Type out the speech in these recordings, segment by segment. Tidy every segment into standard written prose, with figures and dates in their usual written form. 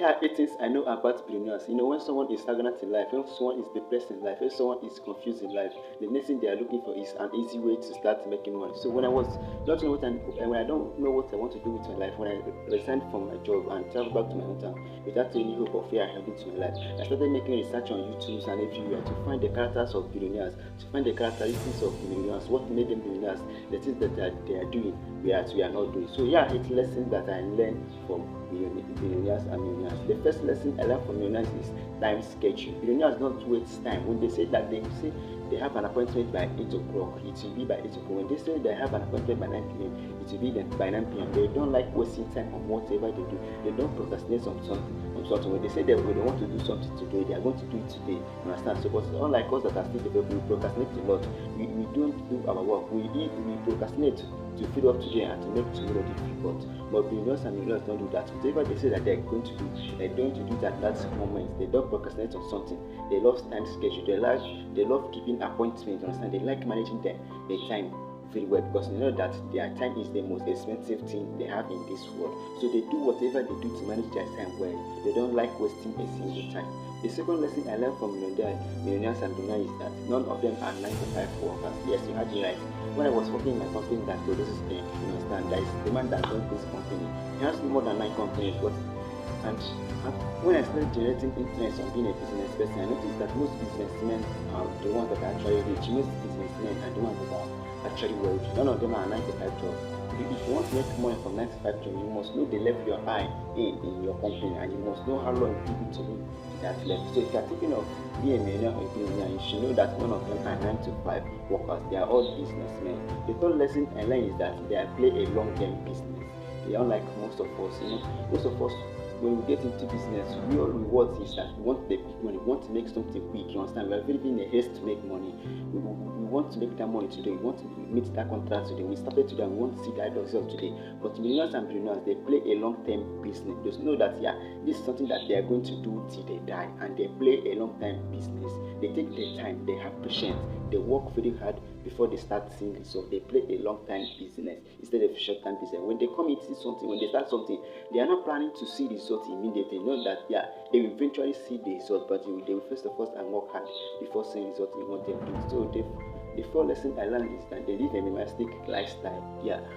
here are 8 things I know about billionaires. When someone is stagnant in life, when someone is depressed in life, when someone is confused in life, the next thing they are looking for is an easy way to start making money. So when I was don't know what when I don't know what I want to do with my life, when I resigned from my job and traveled back to my hometown without any hope of where I heading to my life, I started making research on YouTube and everywhere to find the characters of billionaires, to find the characteristics of billionaires, what made them billionaires, the things that they are doing, whereas we are not doing. So yeah, it's lessons that I learned from billionaires and millionaires. The first lesson I learned from millionaires is time schedule. Billionaires don't waste time. When they say that, they say they have an appointment by 8 o'clock, it will be by 8 o'clock. When they say they have an appointment by 9 p.m., it will be by 9 p.m. They don't like wasting time on whatever they do. They don't procrastinate on something. When they say that when they want to do something today, they are going to do it today. You understand? So, but unlike us that are still developing, we procrastinate a lot. We don't do our work. We procrastinate to feed up today and to make tomorrow difficult. But billionaires and millionaires don't do that. Whatever they say that they're going to do, they're going to do it at that moment. They don't procrastinate on something. They love time schedule. They love keeping appointments. Understand? They like managing their time very well, because they know that their time is the most expensive thing they have in this world. So they do whatever they do to manage their time well. They don't like wasting a single time. The second lesson I learned from millionaires and billionaires is that none of them are 9 to 5 workers. Yes, you had it right. When I was working in my company that produces things, you understand, there is the man that runs this company. He has more than 9 companies, and when I started generating interest on being a business person, I noticed that most businessmen are the ones that are actually rich. Most businessmen are the ones that are actually wealthy. None of them are 9 to 5 jobs. If you want to make money from 9 to 5 jobs, you must know the level you are in your company, and you must know how long you need to be that level. So if you are thinking of being a millionaire or a billionaire, you should know that none of them are 9 to 5 workers. They are all businessmen. The third lesson I learned is that they play a long-term business. They are unlike most of us. Most of us, when we get into business, real reward is that we want the quick money, we want to make something quick. You understand? We are very in a haste to make money. We want to make that money today. We want to meet that contract today. We started today and we want to see that result today. But millionaires and billionaires, they play a long-term business. They know that this is something that they are going to do till they die, and they play a long-term business. They take their time, they have patience, they work very hard before they start seeing results. They play a long-term business instead of short-term business. When they come into something, when they start something, they are not planning to see results immediately. They know that they will eventually see the result, but they will first of all and work hard before seeing results in what they do. So the fourth lesson I learned is that they live a minimalistic lifestyle.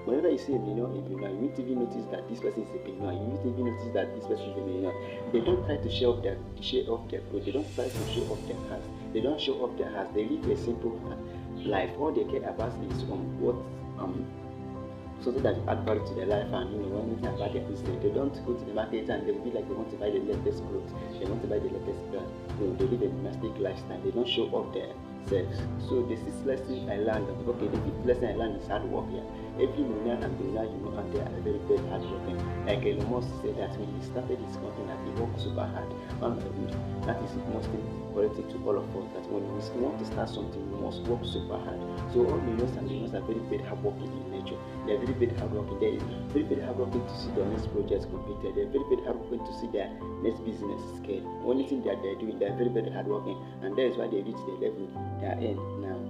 Whenever you see a billionaire, you won't even notice that this person is a billionaire. You won't even notice that this person is a millionaire. They don't try to show off their clothes. They don't try to show off their cars. They don't show off their house. They live a simple life. All they care about is something that add value to their life, and anything about their business. They don't go to the market and they will be like they want to buy the latest clothes. They want to buy the latest brand. They live a minimalistic lifestyle. They don't show off their selves. So the sixth lesson I learned, the fifth lesson I learned is hard work. Every millionaire and billionaire and they are very, very hard working. Like Elon Musk said that when he started his company, that he worked super hard. That is most important to all of us. That when you want to start something, you must work super hard. So all millionaires and billionaires are very, very hard working in nature. They are very, very hard working. They are very, very hard working to see their next project completed. They are very, very hard working to see their next business scale. Only thing that they are doing, they are very, very hard working, and that is why they reach the level they are in now.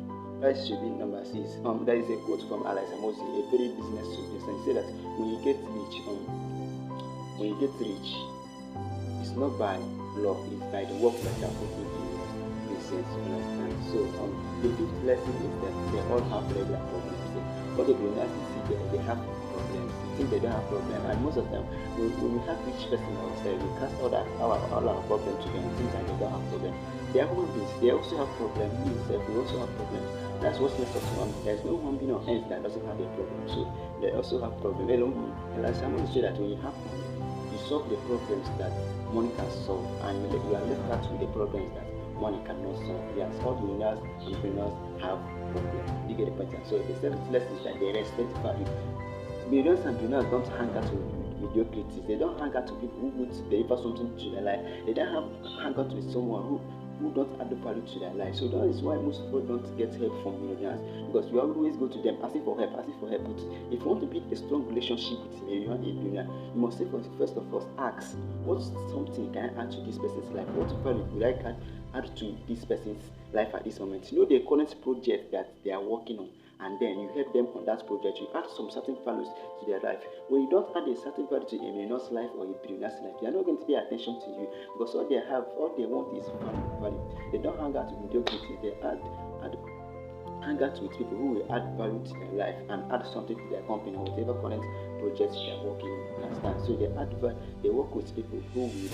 That should be number 6. That is a quote from Alex Amosi, a very business student. And he said that when you get rich, it's not by luck, it's by the work that you are putting in sense. Understand? So the fifth lesson is that they all have regular problems. What the billionaires see, they have problems. You think they don't have problems, and most of them, when we have rich person ourselves, we cast all our problems to them. Think that they don't have problems. They are human beings. They also have problems. We also have problems. That's what makes us human. There's no human being on earth that doesn't have a problem. So they also have problems. And like someone said that when you have money, you solve the problems that money can solve, and you are left out with the problems that money cannot solve. Yes, all millionaires and billionaires have problems. You get the pattern. So the seventh lesson is that they respect value. Millionaires and billionaires don't hang out with mediocrity. They don't hang out with people who would deliver something to their life. They don't hang out with someone who don't add value to their life. So that is why most people don't get help from millionaires, because we always go to them asking for help. But if you want to build a strong relationship with a billionaire, you must first of all ask, what something can I add to this person's life? What value would I add to this person's life at this moment? The current project that they are working on. and then you help them on that project. You add some certain values to their life. When you don't add a certain value to a millionaire's life or a billionaire's life, they are not going to pay attention to you, because all they want is value. They don't hang out with mediocrity. They add hang out with people who will add value to their life and add something to their company or whatever current projects they are working in. Understand? So they work with people who will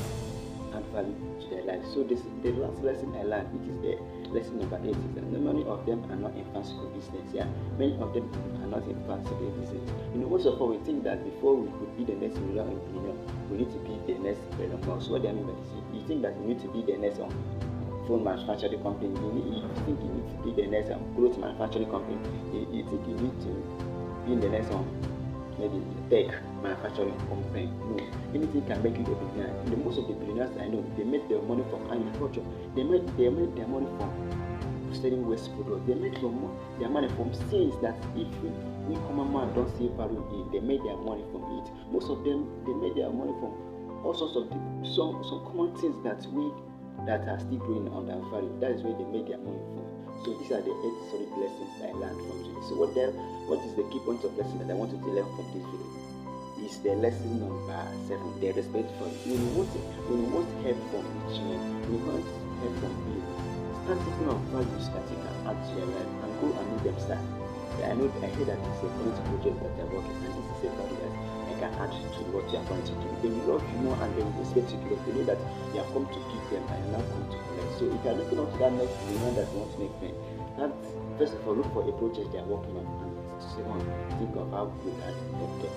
add value to their life. So the last lesson I learned, which is the lesson number 8, is that many of them are not in fancy business. Yeah, many of them are not in fancy business. Most of all, we think that before we could be the next millionaire, we need to be the next Elon Musk. What do I mean by this? You think that you need to be the next phone manufacturing company. You think you need to be the next clothes manufacturing company. You think you need to be the next maybe tech manufacturing company. No, anything can make you a billionaire. Most of the billionaires I know, they made their money from agriculture. They made their money from selling waste products. They made their money from things that if we common man don't see value in, they made their money from it. Most of them, they made their money from all sorts of some common things that are still growing on their value. That is where they made their money from. So these are the 8 solid lessons I learned from today. So what is the key point of lesson that I want you to learn from this video? Is the lesson number 7, the respect for you. When you want help from each man, when you want help from you, start thinking of values that you can add to your life and go and meet them start. I hear that it's a great project that you're working, and this is a value that I can add to what you are going to do. They will love you more and they will respect you, because they know that you have come to give them and you are not come to collect. So if you are looking up to that next million that you want to make friends, first of all, look for a project they are working on, and second, think of how you can help them.